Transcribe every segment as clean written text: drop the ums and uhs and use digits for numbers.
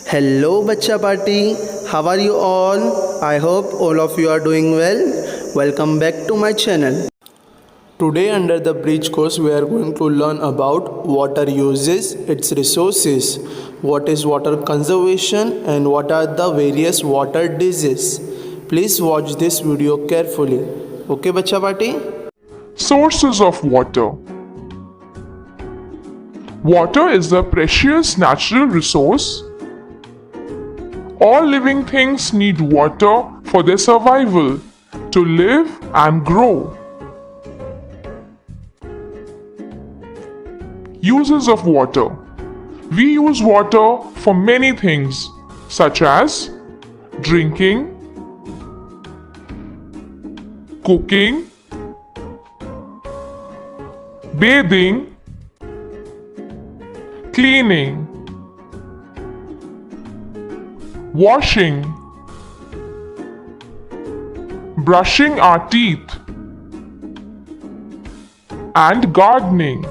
Hello Bacha Party, how are you all? I hope all of you are doing well. Welcome back to my channel. Today under the bridge course we are going to learn about water uses, its resources, what is water conservation and what are the various water diseases. Please watch this video carefully. Okay Bacha Party? Sources of water. Water is a precious natural resource. All living things need water for their survival, to live and grow. Uses of water. We use water for many things such as drinking, cooking, bathing, cleaning, washing, brushing our teeth, and gardening.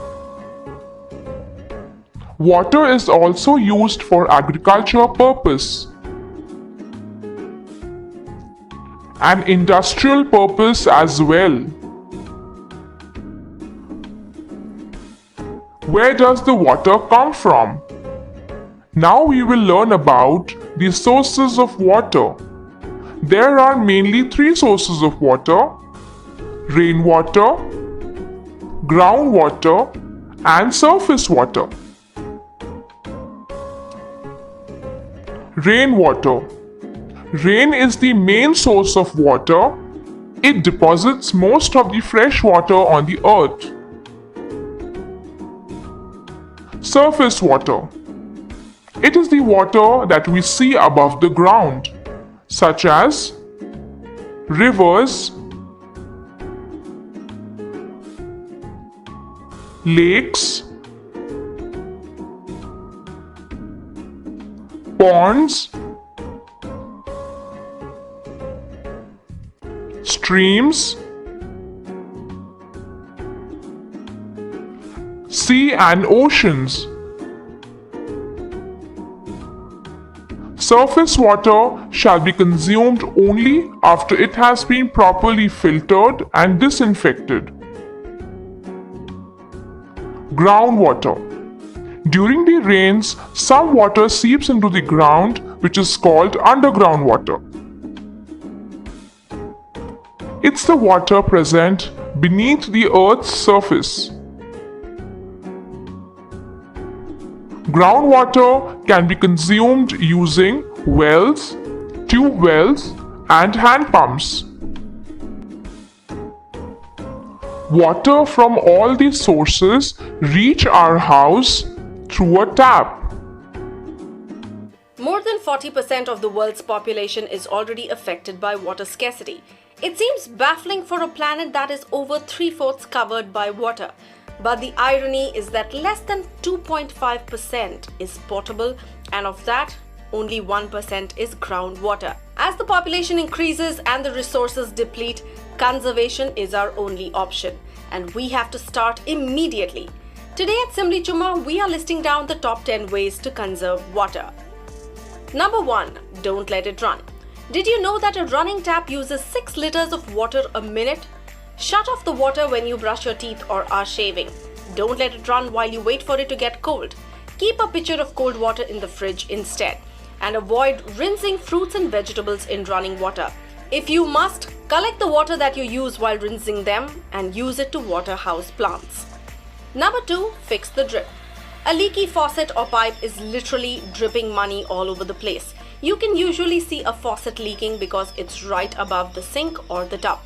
Water is also used for agricultural purpose and industrial purpose as well. Where does the water come from? Now we will learn about the sources of water. There are mainly three sources of water: rainwater, groundwater, and surface water. Rainwater. Rain is the main source of water. It deposits most of the fresh water on the earth. Surface water. It is the water that we see above the ground, such as rivers, lakes, ponds, streams, sea and oceans. Surface water shall be consumed only after it has been properly filtered and disinfected. Groundwater. During the rains, some water seeps into the ground, which is called underground water. It's the water present beneath the earth's surface. Groundwater can be consumed using wells, tube wells, and hand pumps. Water from all these sources reach our house through a tap. More than 40% of the world's population is already affected by water scarcity. It seems baffling for a planet that is over 3/4 covered by water. But the irony is that less than 2.5% is potable, and of that, only 1% is groundwater. As the population increases and the resources deplete, conservation is our only option, and we have to start immediately. Today at Simli Chuma, we are listing down the top 10 ways to conserve water. Number 1. Don't let it run. Did you know that a running tap uses 6 liters of water a minute? Shut off the water when you brush your teeth or are shaving. Don't let it run while you wait for it to get cold. Keep a pitcher of cold water in the fridge instead. And avoid rinsing fruits and vegetables in running water. If you must, collect the water that you use while rinsing them and use it to water house plants. Number 2. Fix the drip. A leaky faucet or pipe is literally dripping money all over the place. You can usually see a faucet leaking because it's right above the sink or the tub.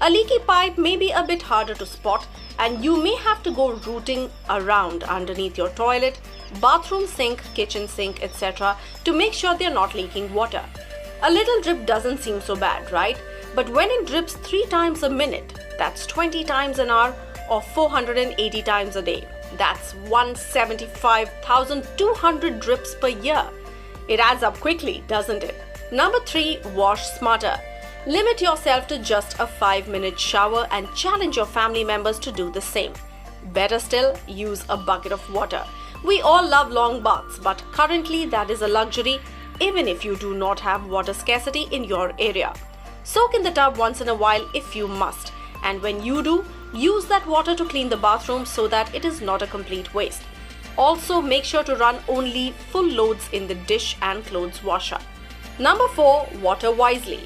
A leaky pipe may be a bit harder to spot, and you may have to go rooting around underneath your toilet, bathroom sink, kitchen sink, etc. to make sure they're not leaking water. A little drip doesn't seem so bad, right? But when it drips 3 times a minute, that's 20 times an hour or 480 times a day. That's 175,200 drips per year. It adds up quickly, doesn't it? Number 3. Wash smarter. Limit yourself to just a 5-minute shower and challenge your family members to do the same. Better still, use a bucket of water. We all love long baths, but currently that is a luxury even if you do not have water scarcity in your area. Soak in the tub once in a while if you must, and when you do, use that water to clean the bathroom so that it is not a complete waste. Also, make sure to run only full loads in the dish and clothes washer. Number 4. Water wisely.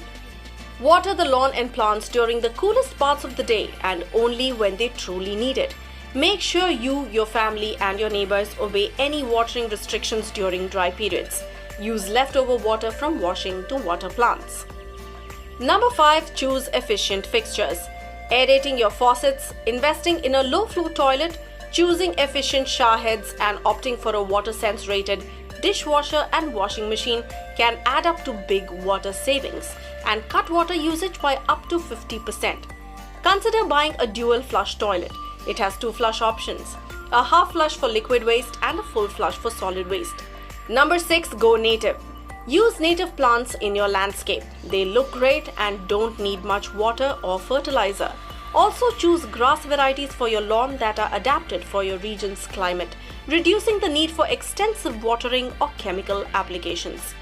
Water the lawn and plants during the coolest parts of the day and only when they truly need it. Make sure you, your family, and your neighbors obey any watering restrictions during dry periods. Use leftover water from washing to water plants. Number 5. Choose efficient fixtures. Aerating your faucets, investing in a low-flow toilet, choosing efficient shower heads, and opting for a water sense rated dishwasher and washing machine can add up to big water savings and cut water usage by up to 50%. Consider buying a dual flush toilet. It has 2 flush options, a half flush for liquid waste and a full flush for solid waste. Number 6. Go native. Use native plants in your landscape. They look great and don't need much water or fertilizer. Also, choose grass varieties for your lawn that are adapted for your region's climate, reducing the need for extensive watering or chemical applications.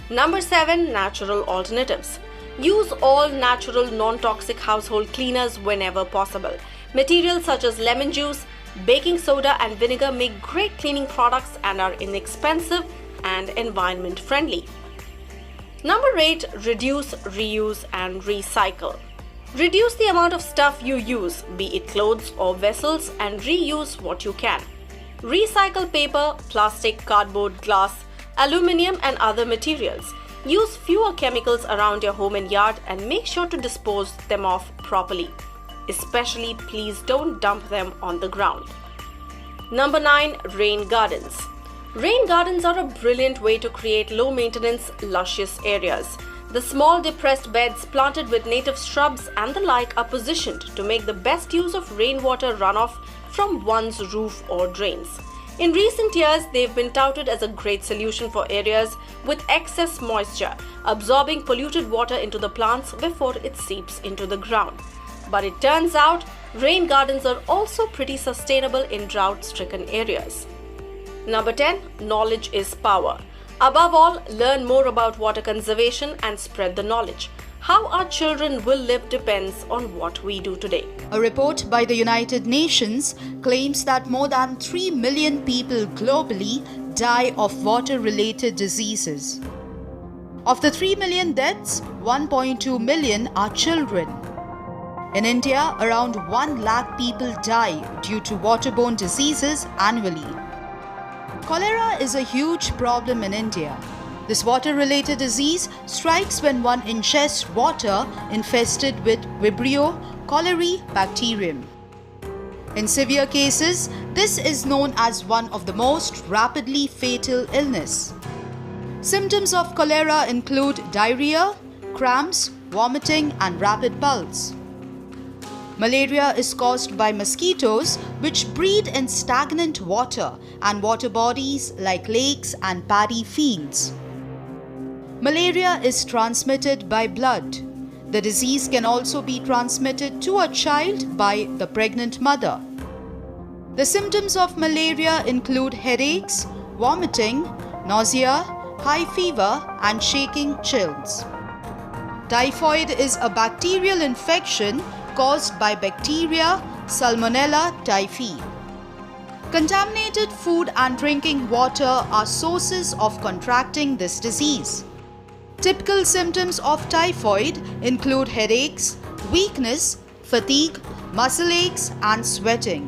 Number 7. Natural alternatives. Use all natural non-toxic household cleaners whenever possible. Materials such as lemon juice, baking soda and vinegar make great cleaning products and are inexpensive and environment friendly. Number 8. Reduce, reuse and recycle. Reduce the amount of stuff you use, be it clothes or vessels, and reuse what you can. Recycle paper, plastic, cardboard, glass, aluminium and other materials. Use fewer chemicals around your home and yard and make sure to dispose them off properly. Especially, please don't dump them on the ground. Number 9. Rain gardens. Rain gardens are a brilliant way to create low-maintenance, luscious areas. The small depressed beds planted with native shrubs and the like are positioned to make the best use of rainwater runoff from one's roof or drains. In recent years, they've been touted as a great solution for areas with excess moisture, absorbing polluted water into the plants before it seeps into the ground. But it turns out, rain gardens are also pretty sustainable in drought-stricken areas. Number 10. Knowledge is power. Above all, learn more about water conservation and spread the knowledge. How our children will live depends on what we do today. A report by the United Nations claims that more than 3 million people globally die of water-related diseases. Of the 3 million deaths, 1.2 million are children. In India, around 1 lakh people die due to waterborne diseases annually. Cholera is a huge problem in India. This water-related disease strikes when one ingests water infested with Vibrio cholerae bacterium. In severe cases, this is known as one of the most rapidly fatal illness. Symptoms of cholera include diarrhea, cramps, vomiting, and rapid pulse. Malaria is caused by mosquitoes which breed in stagnant water and water bodies like lakes and paddy fields. Malaria is transmitted by blood. The disease can also be transmitted to a child by the pregnant mother. The symptoms of malaria include headaches, vomiting, nausea, high fever, and shaking chills. Typhoid is a bacterial infection caused by bacteria Salmonella typhi. Contaminated food and drinking water are sources of contracting this disease. Typical symptoms of typhoid include headaches, weakness, fatigue, muscle aches, and sweating.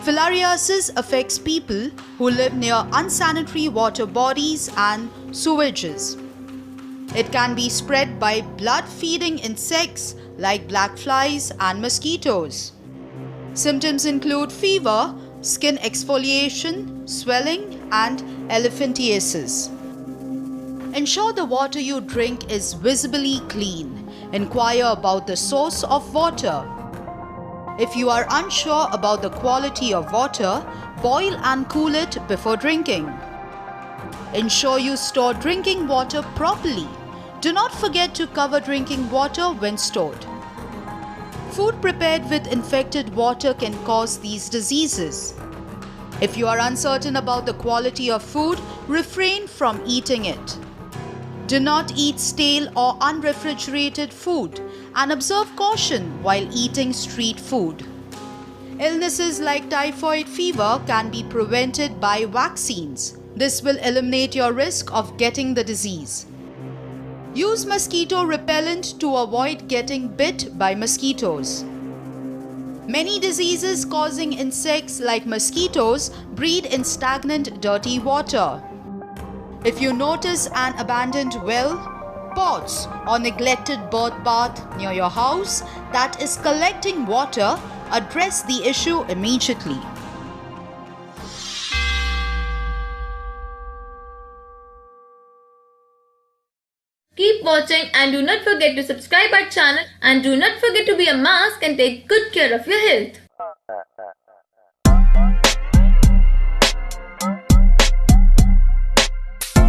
Filariasis affects people who live near unsanitary water bodies and sewages. It can be spread by blood-feeding insects like black flies and mosquitoes. Symptoms include fever, skin exfoliation, swelling, and elephantiasis. Ensure the water you drink is visibly clean. Inquire about the source of water. If you are unsure about the quality of water, boil and cool it before drinking. Ensure you store drinking water properly. Do not forget to cover drinking water when stored. Food prepared with infected water can cause these diseases. If you are uncertain about the quality of food, refrain from eating it. Do not eat stale or unrefrigerated food and observe caution while eating street food. Illnesses like typhoid fever can be prevented by vaccines. This will eliminate your risk of getting the disease. Use mosquito repellent to avoid getting bit by mosquitoes. Many diseases causing insects like mosquitoes breed in stagnant, dirty water. If you notice an abandoned well, pots, or neglected bird bath near your house that is collecting water, address the issue immediately. Keep watching and do not forget to subscribe our channel, and do not forget to wear a mask and take good care of your health.